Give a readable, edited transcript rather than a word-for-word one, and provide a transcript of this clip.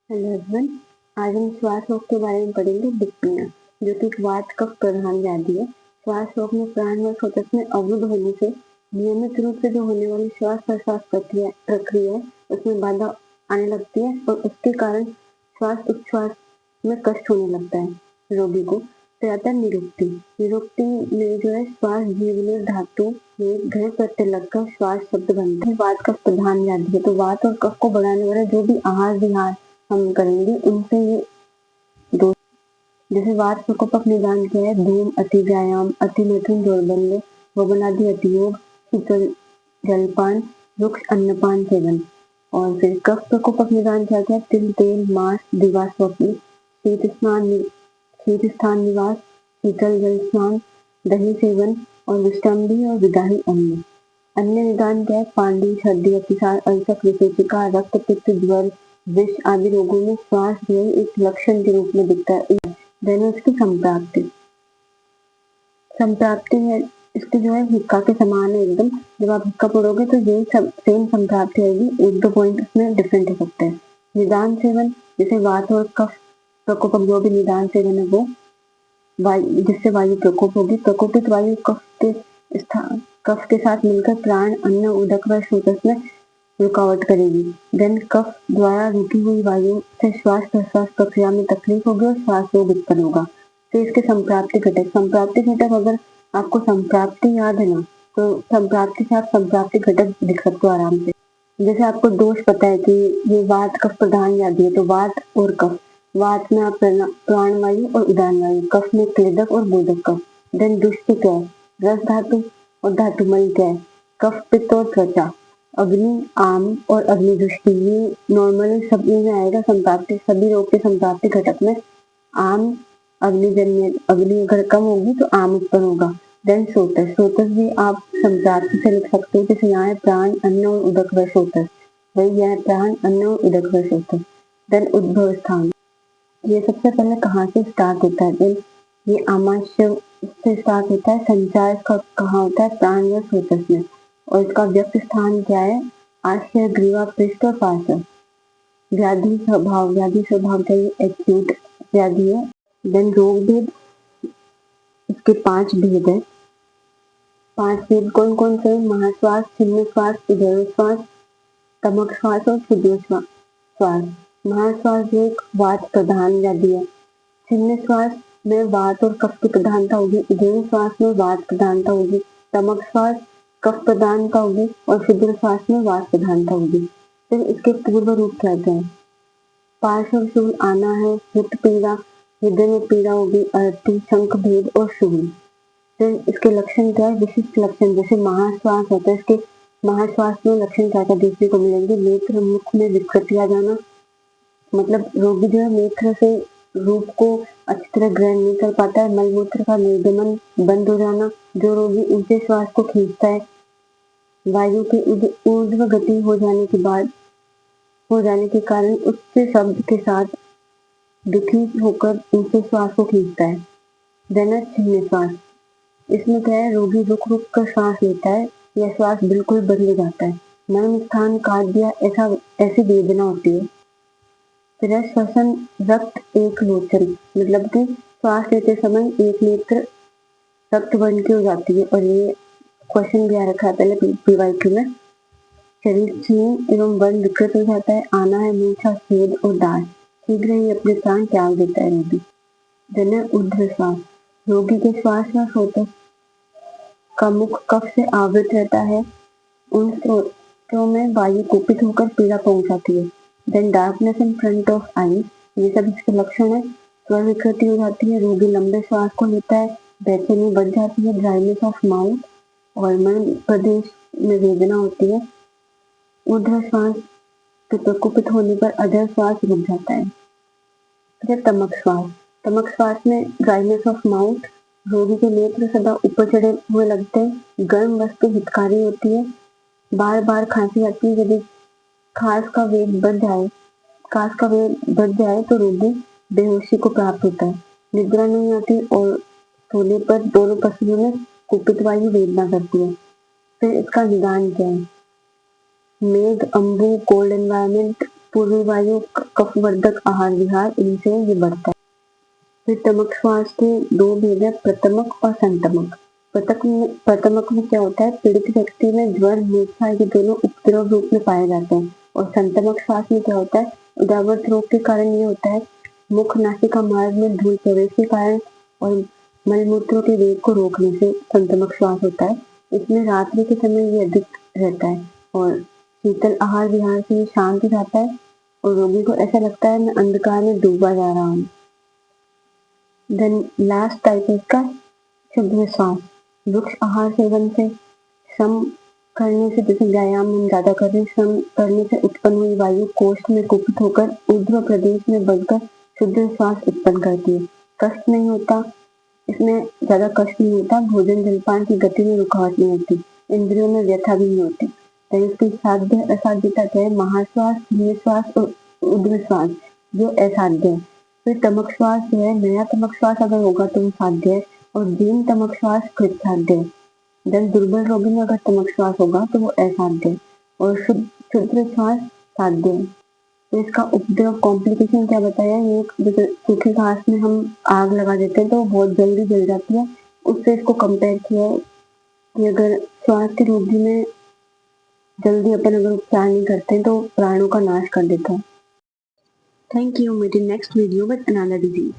Hello everyone. आज हम श्वास रोग के बारे में पढ़ेंगे डिप्निया, जो कि एक वात कफ प्रधान व्याधि है। श्वास रोग में प्राण व श्वास में अवरुद्ध होने से नियमित रूप से जो होने वाली श्वास प्रश्वास प्रक्रिया है उसमें बाधा आने लगती है और उसके कारण श्वास उच्छ्वास में कष्ट होने लगता है रोगी को। फिर आता है निरुक्ति। निरुक्ति में जो है श्वास जीवनी धातु में घय प्रत्यय लगकर श्वास शब्द बनता है। वात कफ प्रधान व्याधि है, तो वात और कफ को बढ़ाने वाला जो भी आहार विहार हम करेंगे उनसे ये दो, जैसे वात प्रकोपक निदान क्या है? धूम, अति व्यायाम, अति मैथुन दौर्बल्य, वमनादि अतियोग, शीतल जलपान, रुक्ष अन्नपान सेवन। और फिर कफ प्रकोपक निदान क्या क्या? तिल तेल मांस दिवा स्वप्न, शीत स्थान निवास, शीतल जल स्नान, दही सेवन और विष्टम्भी और विदाही अन्न। अन्य निदान क्या है? पांडु, छर्दी, अतिसार, अल्सर, विशेषिका, रक्त पित्त, ज्वर, विष आदि रोगों में श्वास जो है एक लक्षण के रूप में दिखता है। देन उसकी संप्राप्ति। संप्राप्ति है इसके जो है हिक्का के समान है एकदम। जब आप हिक्का पढ़ोगे तो यही सेम संप्राप्ति आएगी, एक दो पॉइंट उसमें डिफरेंट हो सकते हैं। निदान सेवन, जैसे वात और कफ प्रकोपक जो भी निदान सेवन है वो जिससे वायु प्रकोप होगी। प्रकोपित वायु कफ के साथ मिलकर प्राण, अन्न, उदक व श्रोत्रस में रुकावट करेगी। देन कफ द्वारा रुकी हुई वायु से श्वास प्रश्वास प्रक्रिया में तकलीफ होगी और श्वास रोग उत्पन्न होगा। फिर इसके संप्राप्ति घटक अगर आपको संप्राप्ति याद है ना, तो संप्राप्ति से आप संप्राप्ति घटक लिख सकते हो आराम से। जैसे आपको दोष पता है कि ये वात कफ प्रधान व्याधि है, तो वात और कफ। वात में आप प्राण वायु और उदान वायु, कफ में क्लेदक और बोधक कफ। देन दुष्टि क्या है? रस धातु और धातुमल क्या है? कफ पित्त और त्वचा। अग्नि आम और अग्नि दृष्टि, ये नॉर्मली सब में आएगा संप्राप्ति, सभी रोग के संप्राप्ति घटक में। आम अग्निजन्य, अग्नि अगर कम होगी तो आम उत्पन्न होगा। देन स्रोतस भी आप संप्राप्ति से लिख सकते हो, जैसे यहाँ है प्राण, अन्न और उदक व स्रोतस, वही यह है प्राण, अन्न और उदक व स्रोतस। देन उद्भव स्थान, ये सबसे पहले कहाँ से स्टार्ट होता है? देन ये आमाशय से स्टार्ट होता है। संचार इसका कहाँ होता है? प्राण व स्रोतस में। और इसका व्यक्त स्थान क्या है? आश्चर्य, ग्रीवा, पृष्ठ और पार्श्व। व्याधि स्वभाव का ये एक्यूट व्याधि है। देन रोग भेद, इसके 5 भेद है। 5 भेद कौन कौन से? महाश्वास, छिन्न श्वास, उदर श्वास, तमक श्वास और क्षुद्र श्वास। महाश्वास जो एक वात प्रधान व्याधि है। छिन्न श्वास में वात और कफ की प्रधानता होगी। उदर श्वास में वात प्रधानता होगी। तमक श्वास कफ प्रधानता होगी और क्षुद्र श्वास में वात प्रधानता होगी। फिर इसके पूर्व रूप क्या है? पार्श्व शूल आना है, हित पीड़ा, हृदय में पीड़ा होगी, अर्थी, शंख भेद और शूल। फिर इसके लक्षण क्या है? विशिष्ट लक्षण, जैसे महाश्वास होता है, इसके महाश्वास में लक्षण क्या क्या देखने को मिलेंगे? नेत्र मुख में विकृति आ जाना, मतलब रोगी जो है नेत्र से रूप को अच्छी तरह ग्रहण नहीं कर पाता है। मलमूत्र का निर्गमन बंद हो जाना। जो रोगी ऊंचे श्वास को खींचता है, वायु की ऊर्ध्व गति हो जाने के कारण उच्च शब्द के साथ दुखी होकर ऊंचे श्वास को खींचता है। देन छिन्न श्वास, इसमें क्या है? रोगी रुक रुक कर श्वास लेता है या श्वास बिल्कुल बंद हो जाता है। मर्म स्थान काट दिया, ऐसी वेदना होती है। फिर श्वसन रक्त एक लोचन, मतलब कि श्वास लेते समय एक नेत्र रक्त वर्ण की हो जाती है। और ये क्वेश्चन भी आ रखा है पहले पीवाईक्यू में। शरीर क्षीण एवं वर्ण विकृत हो जाता है। आना है मूर्छा, स्वेद और दाढ़, शीघ्र ही अपने प्राण त्याग देता है रोगी। देन ऊर्ध्व श्वास, रोगी के श्वास में स्रोतस का मुख कफ से आवृत रहता है। उन स्रोतों में वायु कुपित होकर पीड़ा पहुंचाती है। Then darkness in front of eye, ये सब इसके लक्षण है। स्वर विकृति हो जाती है, रोगी लंबे श्वास को लेता है, बेचैनी बढ़ जाती है, ड्राइनेस ऑफ माउथ और मन प्रदेश में वेदना होती है। ऊर्ध्व श्वास के प्रकोपित होने पर अधर श्वास रुक जाता है। फिर तमक श्वास में ड्राइनेस ऑफ माउथ, रोगी के नेत्र सदा ऊपर चढ़े हुए लगते हैं, गर्म वस्तु हितकारी होती है, बार बार खांसी आती है। यदि खास का वेग बढ़ जाए तो रोगी बेहोशी को प्राप्त होता है, निद्रा नहीं आती और सोने पर दोनों पसलियों में कुपित वायु वेदना करती है। फिर इसका निदान क्या है? मेघ, अम्बु, कोल्ड एनवायरमेंट, पूर्वी वायु, कफवर्धक आहार विहार, इनसे ये बढ़ता है। फिर तमक श्वास के दो भेद है, प्रतमक और संतमक। प्रतमक में क्या होता है, पीड़ित व्यक्ति में ज्वर, मूर्छा ये दोनों उपद्रव रूप में पाए जाते हैं। और संतमक श्वास में क्या होता है, उदावत रोग के कारण ये होता है, मुख नासिका मार्ग में धूल प्रवेश के कारण और मलमूत्रों के वेग को रोकने से संतमक श्वास होता है। इसमें रात्रि के समय ये अधिक रहता है और शीतल आहार विहार से ये शांत हो जाता है और रोगी को ऐसा लगता है मैं अंधकार में डूबा जा रहा हूँ। देन लास्ट टाइप है इसका शुद्ध श्वास। वृक्ष आहार सेवन से, श्रम करने से, जैसे व्यायाम हम ज्यादा कर रहे हैं, श्रम करने से उत्पन्न हुई वायु कोष्ठ में कुपित होकर ऊर्ध्व प्रदेश में बढ़कर शुद्ध श्वास उत्पन्न करती है। कष्ट नहीं होता, इसमें ज्यादा कष्ट नहीं होता, भोजन जलपान की गति में रुकावट नहीं होती, इंद्रियों में व्यथा भी नहीं होती। तो इसकी साध्य असाध्यता क्या है, महाश्वास, श्वास और ऊर्ध्व श्वास जो असाध्य है। फिर तमक श्वास जो है, नया तमक श्वास अगर होगा तो वो साध्य है और दीन तमक श्वास कृत साध्य है। जब दुर्बल रोगी में अगर तमक श्वास होगा तो वो असाध्य है और शुद्ध श्वास साध्य है। तो इसका उपद्रव कॉम्प्लिकेशन क्या बताया, ये जैसे सूखी घास में हम आग लगा देते हैं तो वो बहुत जल्दी जल जाती है, उससे इसको कंपेयर किया है कि अगर श्वास के रोगी में जल्दी अपन अगर उपचार नहीं करते तो प्राणों का नाश कर देता है। Thank you. मेरी next video with another disease.